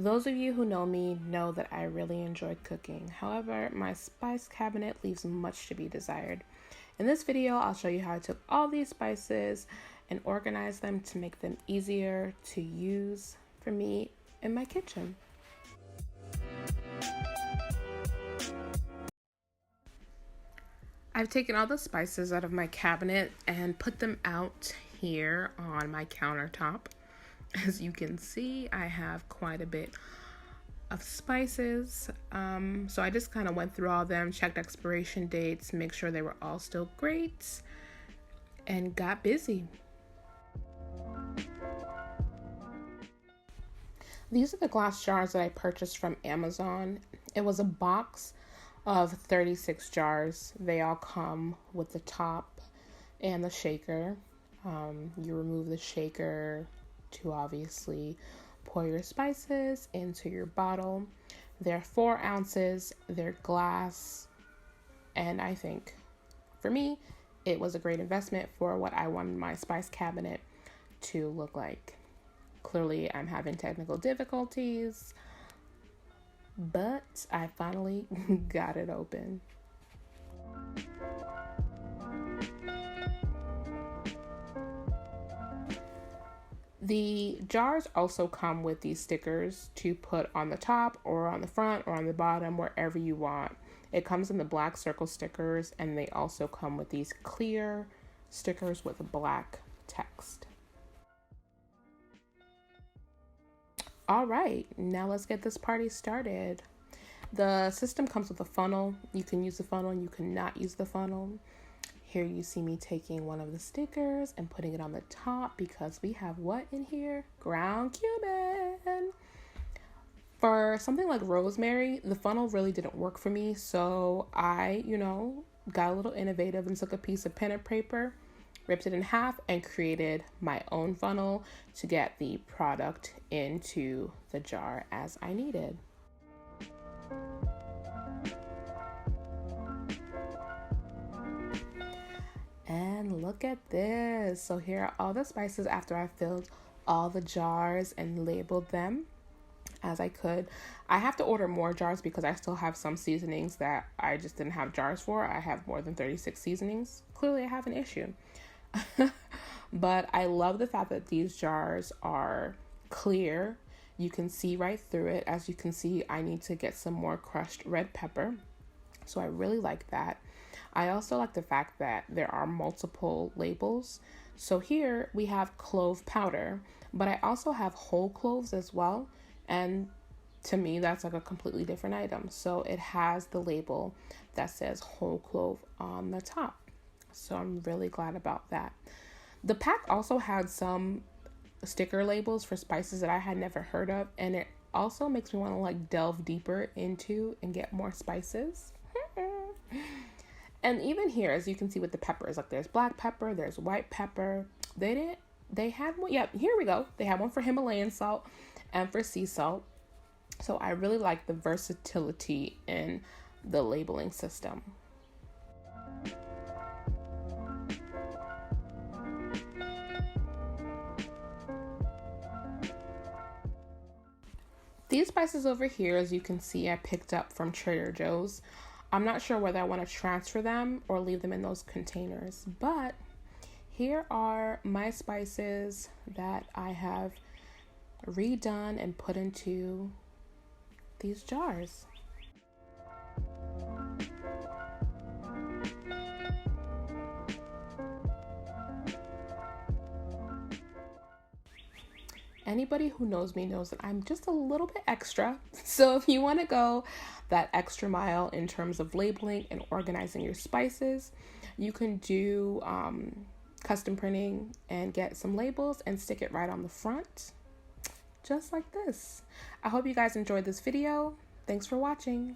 Those of you who know me know that I really enjoy cooking. However, my spice cabinet leaves much to be desired. In this video, I'll show you how I took all these spices and organized them to make them easier to use for me in my kitchen. I've taken all the spices out of my cabinet and put them out here on my countertop. As you can see, I have quite a bit of spices. So I just kind of went through all of them, checked expiration dates, make sure they were all still great, and got busy. These are the glass jars that I purchased from Amazon. It was a box of 36 jars. They all come with the top and the shaker. You remove the shaker to obviously pour your spices into your bottle. They're 4 ounces, they're glass, and I think for me, it was a great investment for what I wanted my spice cabinet to look like. Clearly, I'm having technical difficulties, but I finally got it open. The jars also come with these stickers to put on the top or on the front or on the bottom, wherever you want. It comes in the black circle stickers, and they also come with these clear stickers with black text. All right, now let's get this party started. The system comes with a funnel. You can use the funnel, you cannot use the funnel. Here you see me taking one of the stickers and putting it on the top because we have what in here? Ground cumin. For something like rosemary, the funnel really didn't work for me, so I, got a little innovative and took a piece of pen and paper, ripped it in half, and created my own funnel to get the product into the jar as I needed. And look at this. So here are all the spices after I filled all the jars and labeled them as I could. I have to order more jars because I still have some seasonings that I just didn't have jars for. I have more than 36 seasonings. Clearly I have an issue. But I love the fact that these jars are clear. You can see right through it. As you can see, I need to get some more crushed red pepper. So I really like that. I also like the fact that there are multiple labels. So here we have clove powder, but I also have whole cloves as well. And to me, that's like a completely different item. So it has the label that says whole clove on the top. So I'm really glad about that. The pack also had some sticker labels for spices that I had never heard of. And it also makes me want to delve deeper into and get more spices. And even here, as you can see with the peppers, there's black pepper, there's white pepper. They had one, here we go. They had one for Himalayan salt and for sea salt. So I really like the versatility in the labeling system. These spices over here, as you can see, I picked up from Trader Joe's. I'm not sure whether I want to transfer them or leave them in those containers, but here are my spices that I have redone and put into these jars. Anybody who knows me knows that I'm just a little bit extra. So if you want to go that extra mile in terms of labeling and organizing your spices, you can do custom printing and get some labels and stick it right on the front, just like this. I hope you guys enjoyed this video. Thanks for watching.